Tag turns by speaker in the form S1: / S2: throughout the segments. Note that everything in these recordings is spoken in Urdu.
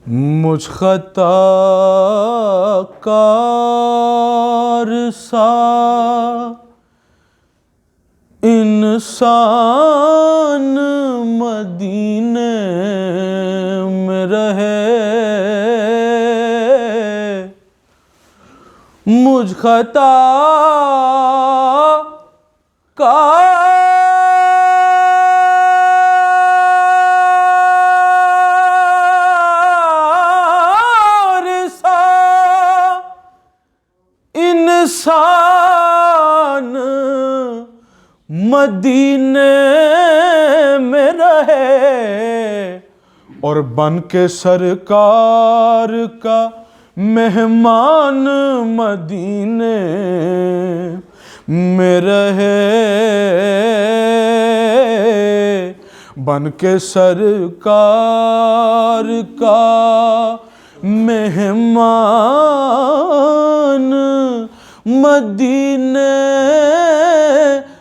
S1: مجھ خطا کار سا انسان مدینے میں رہے، مجھ خطا کار سا انسان مدینے میں رہے، اور بن کے سرکار کا مہمان مدینے میں رہے، بن کے سرکار کا مہمان مدینے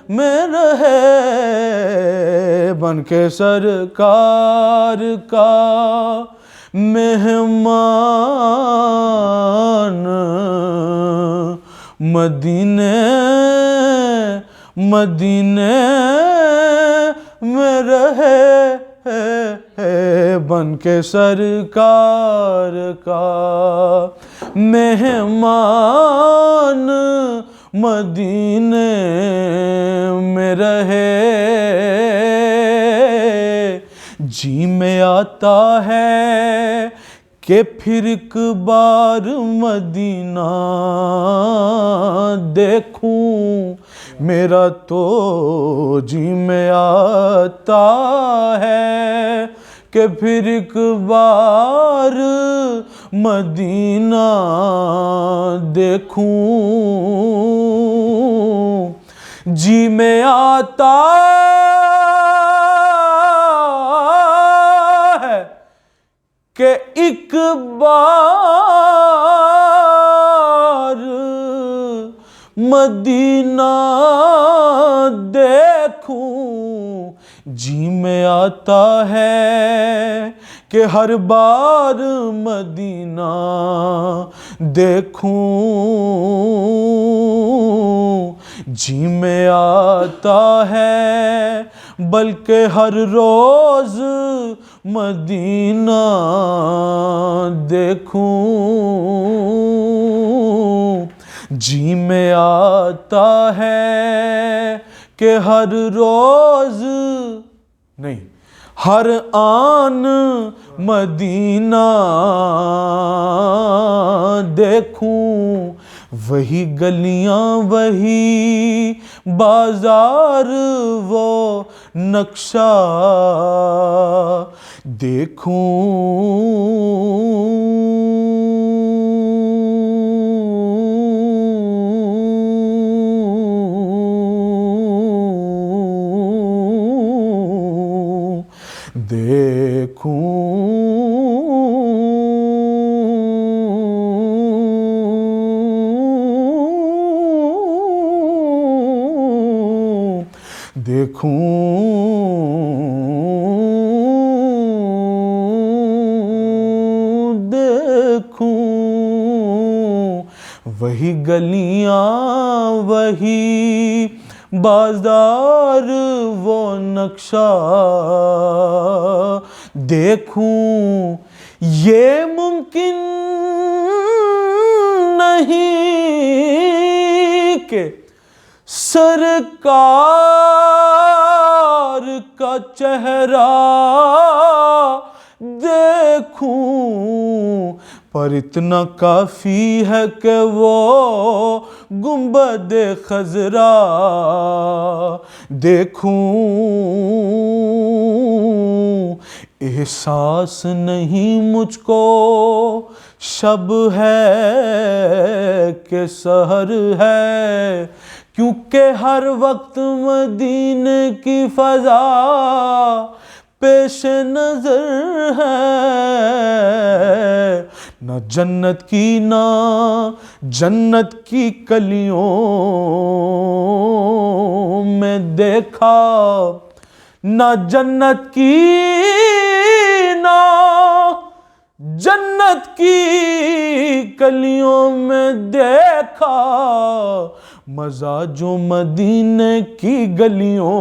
S1: میں رہے، بن کے سرکار کا مہمان مدینے میں رہے، بن کے سرکار کا مہمان مدینے میں رہے۔ جی میں آتا ہے کہ پھر ایک بار مدینہ دیکھوں، میرا تو جی میں آتا ہے کہ پھر ایک بار مدینہ دیکھوں، جی میں آتا ہے کہ ایک بار مدینہ دیکھوں، جی میں آتا ہے کہ ہر بار مدینہ دیکھوں، جی میں آتا ہے بلکہ ہر روز مدینہ دیکھوں، جی میں آتا ہے کہ ہر روز نہیں ہر آن مدینہ دیکھوں، وہی گلیاں وہی بازار وہ نقشہ دیکھوں، دیکھوں وہی گلیاں وہی بازار وہ نقشہ دیکھوں، یہ ممکن نہیں کہ سرکار کا چہرہ دیکھوں، پر اتنا کافی ہے کہ وہ گنبد خضرا دیکھوں، احساس نہیں مجھ کو شب ہے کہ سحر ہے، کیونکہ ہر وقت مدینے کی فضا پیش نظر ہے، نہ جنت کی کلیوں دیکھا نہ جنت کی نہ جنت کی گلیوں میں دیکھا مزہ جو مدینے کی گلیوں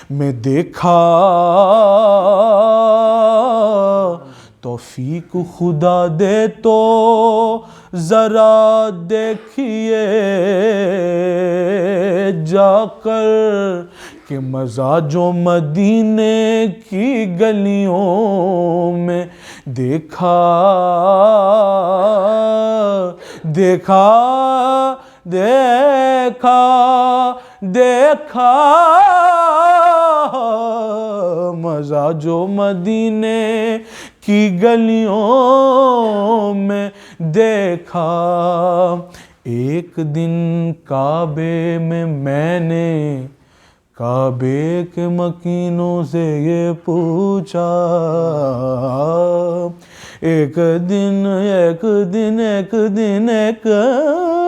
S1: میں دیکھا توفیق خدا دے تو ذرا دیکھیے جا کر کہ مزہ جو مدینے کی گلیوں میں دیکھا دیکھا دیکھا دیکھا مزہ جو مدینے کی گلیوں میں دیکھا ایک دن کعبے میں نے کعبے کے مکینوں سے یہ پوچھا ایک دن ایک دن ایک دن ایک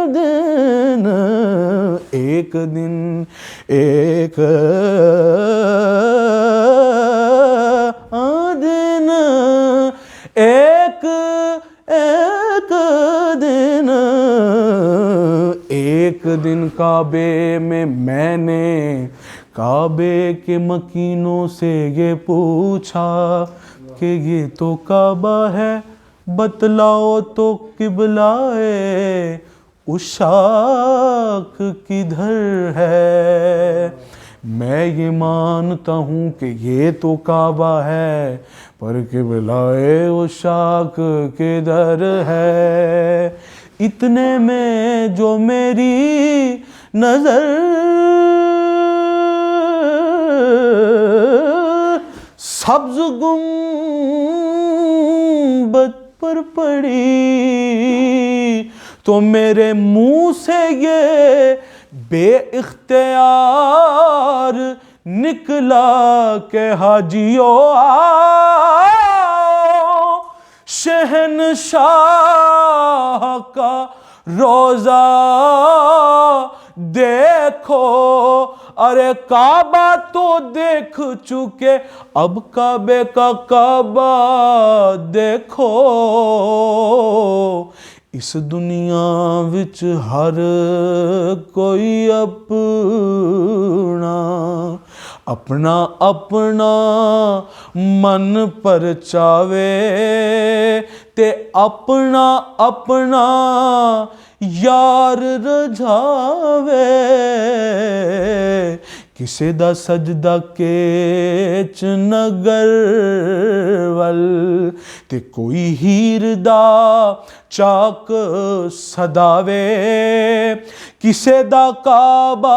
S1: دن ایک دن ایک دن ایک ایک دن ایک دن کعبے میں نے کعبے کے مکینوں سے یہ پوچھا کہ یہ تو کعبہ ہے بتلاؤ تو قبلہ عشاق کدھر ہے میں یہ مانتا ہوں کہ یہ تو کعبہ ہے پر قبلہ عشاق کدھر ہے اتنے میں جو میری نظر سبز گنبد پر پڑی تو میرے منہ سے یہ بے اختیار نکلا کہ حاجیو آؤ شہنشاہ کا روزہ دیکھو ارے کعبہ تو دیکھ چکے اب کعبے کا کعبہ دیکھو اس دنیا وچ ہر کوئی اپنا اپنا من پرچاوے تے اپنا اپنا یار رجھاوے کسے دا سجدہ کیچ نگر ول تے کوئی ہیر دا چاک صداوے کسے دا کعبہ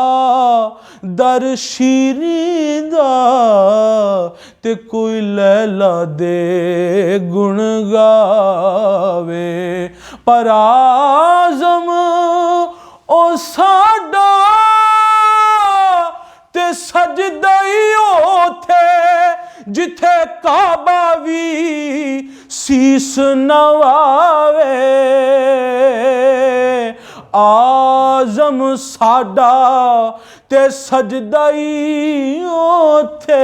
S1: در شیریں دا تے کوئی لیلا دے گن گاوے پر آزم او ساڈا تے سجدہ ہی اوتھے جتھے کعبہ وی سیس نواوے آزم ساڈا تے سجدہ ہی اوتھے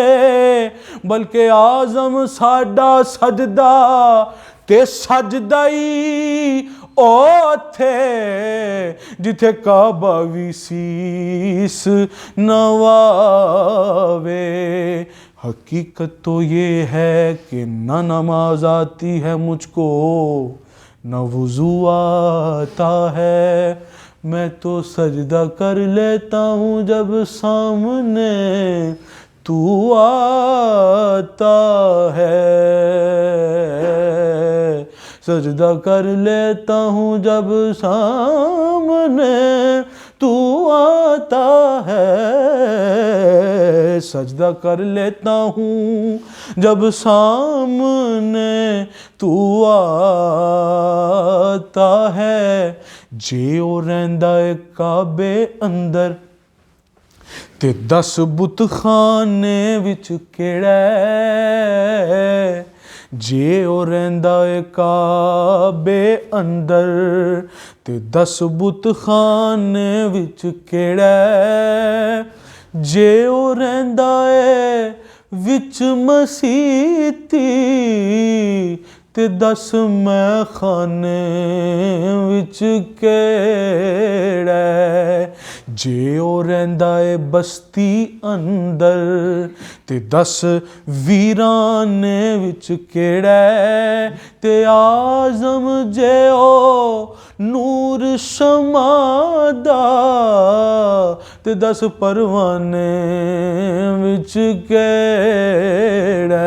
S1: بلکہ آزم ساڈا سجدہ تے سجدہ ہی اوتھے جتھے کعبہ وی سیس نواوے حقیقت تو یہ ہے کہ نہ نماز آتی ہے مجھ کو نہ وضو آتا ہے میں تو سجدہ کر لیتا ہوں جب سامنے تو آتا ہے سجدہ کر لیتا ہوں جب سامنے تو آتا ہے سجدہ کر لیتا ہوں جب سامنے تو آتا ہے جے او رہندا اے کعبے اندر تے 10 بت خانے وچ کیڑا جے او رہندا اے کعبے اندر تے 10 بت خانے وچ کیڑا ਜਿਉ ਰਹਿੰਦਾ ਏ ਵਿੱਚ ਮਸੀਤੀ ਤੇ ਦੱਸ ਮੈਂ ਖਾਨੇ ਵਿੱਚ ਕਿਹੜਾ। ਜਿਉ ਰਹਿੰਦਾ ਏ ਬਸਤੀ ਅੰਦਰ ਤੇ ਦੱਸ ਵੀਰਾਨੇ ਵਿੱਚ ਕਿਹੜਾ। ਤੇ ਆਜ਼ਮ ਜਿਉ ਨੂਰ ਸ਼ਮਾ ਦਾ ਤੇ ਦੱਸ ਪਰਵਾਨੇ ਵਿੱਚ ਕਿਹੜਾ।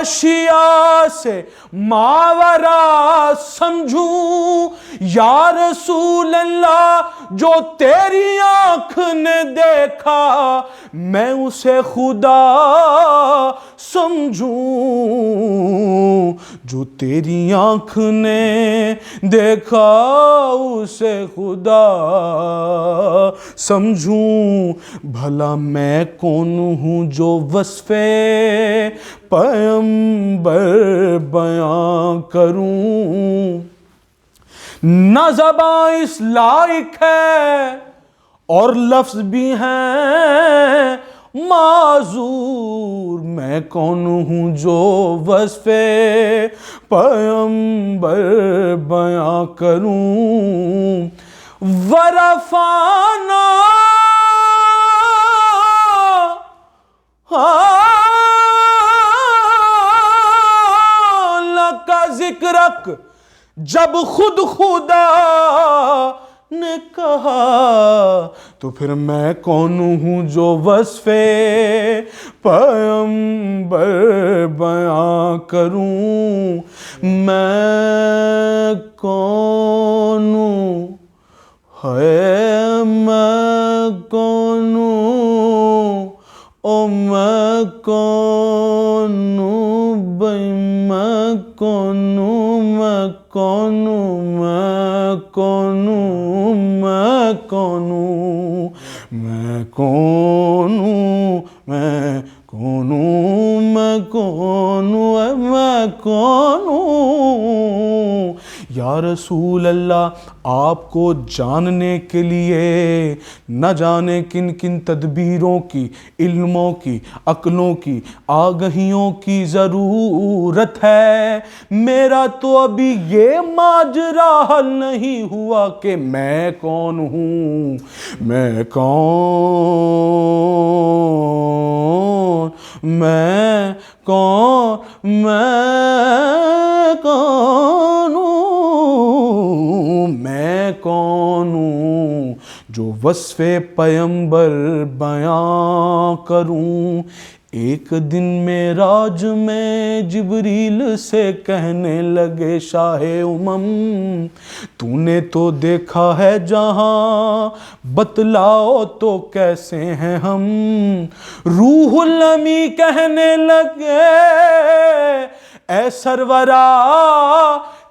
S1: اشیاء سے ماورا سمجھوں یا رسول اللہ، جو تیری آنکھ نے دیکھا میں اسے خدا سمجھوں، جو تیری آنکھ نے دیکھا اسے خدا سمجھوں، بھلا میں کون ہوں جو وصف پیغمبر بیان کروں، نہ زباں اس لائق ہے اور لفظ بھی ہیں معذور، میں کون ہوں جو وصف پیغمبر بیان کروں، ورفعنا لک ذکرک، جب خود خدا نے کہا تو پھر میں کون ہوں جو وصف پیغمبر بیان کروں، میں کون ہوں ہے، میں کون ہوں او میں کون ہوں بھائی، میں کون ہوں، میں کون ہوں، میں کون ہوں، میں کون ہوں، میں کون ہوں، میں کون ہوں، میں کون ہوں، میں کون ہوں یا رسول اللہ۔ آپ کو جاننے کے لیے نہ جانے کن کن تدبیروں کی، علموں کی، عقلوں کی، آگہیوں کی ضرورت ہے، میرا تو ابھی یہ ماجرا حل نہیں ہوا کہ میں کون ہوں، میں کون، میں کون، میں کون ہوں، میں کون ہوں جو وصف پیغمبر بیان کروں۔ ایک دن معراج میں جبریل سے کہنے لگے شاہ امم، تو نے تو دیکھا ہے جہاں، بتلاؤ تو کیسے ہیں ہم، روح الامی کہنے لگے اے سرورا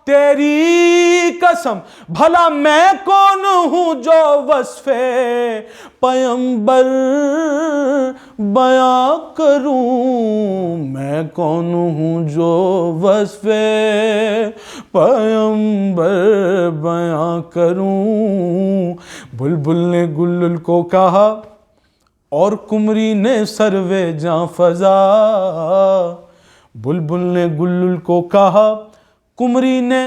S1: تیری قسم، بھلا میں کون ہوں جو وصف پیغمبر بیان کروں، میں کون ہوں جو وصف پیغمبر بیان کروں۔ بلبل نے گلل کو کہا اور قمری نے سروے جاں فضا، بلبل نے گلل کو کہا، قمری نے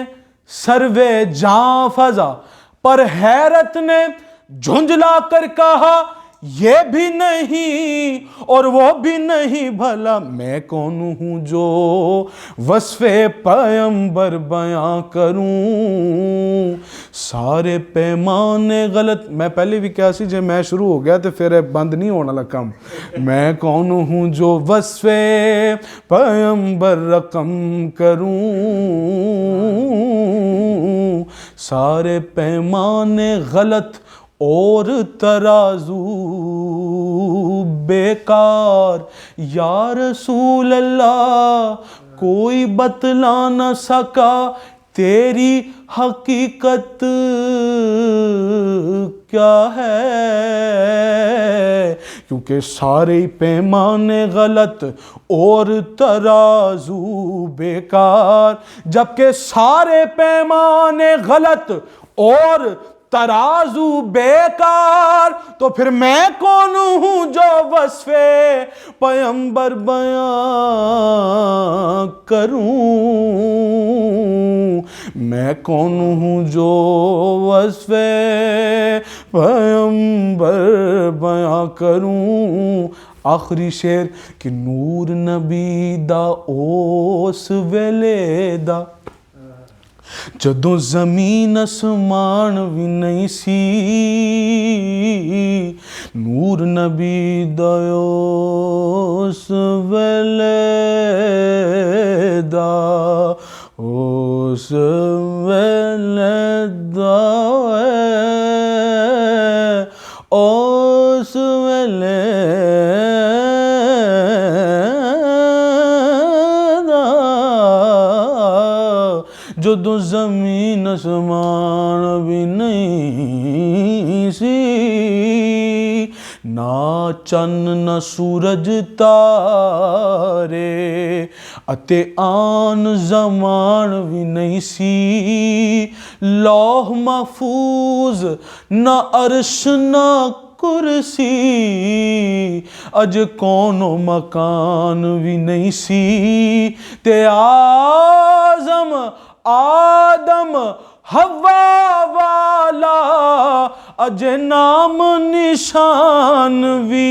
S1: سروے جاں فضا، پر حیرت نے جھنجلا کر کہا یہ بھی نہیں اور وہ بھی نہیں، بھلا میں کون ہوں جو وصف پیغمبر بیان کروں۔ سارے پیمانے غلط، میں پہلے بھی کیا سی جے میں شروع ہو گیا تو پھر بند نہیں ہونا لکم، میں کون ہوں جو وصف پیغمبر رقم کروں، سارے پیمانے غلط اور ترازو بیکار، یا رسول اللہ کوئی بتلا نہ سکا تیری حقیقت کیا ہے، کیونکہ سارے پیمانے غلط اور ترازو بیکار، جبکہ سارے پیمانے غلط اور ترازو بیکار، تو پھر میں کون ہوں جو وصف پیغمبر بیان کروں، میں کون ہوں جو وصف پیغمبر بیان کروں۔ آخری شعر کہ نور نبی دا اوس ویلے دا، ਜਦੋਂ ਜ਼ਮੀਨ ਅਸਮਾਨ ਵੀ ਨਹੀਂ ਸੀ, ਨੂਰ ਨਬੀ ਦਾ ਉਸ ਵੇਲੇ ਦਾ, ਉਸ ਵੇਲੇ ਦਾ, ਉਸ ਵੇਲੇ ਜਦੋਂ ਜ਼ਮੀਨ ਅਸਮਾਨ ਵੀ ਨਹੀਂ ਸੀ, ਨਾ ਚੰਨ ਨਾ ਸੂਰਜ ਤਾਰੇ, ਅਤੇ ਆਨ ਜ਼ਮਾਨ ਵੀ ਨਹੀਂ ਸੀ, ਲੌਹ ਮਹਫੂਜ਼ ਨਾ ਅਰਸ਼ ਨਾ ਕੁਰਸੀ, ਅਜ ਕੌਨੋ ਮਕਾਨ ਵੀ ਨਹੀਂ ਸੀ, ਤੇ ਆਜ਼ਮ ਆਦਮ ਹਵਾ ਵਾਲਾ ਅਜੇ ਨਾਮ ਨਿਸ਼ਾਨ ਵੀ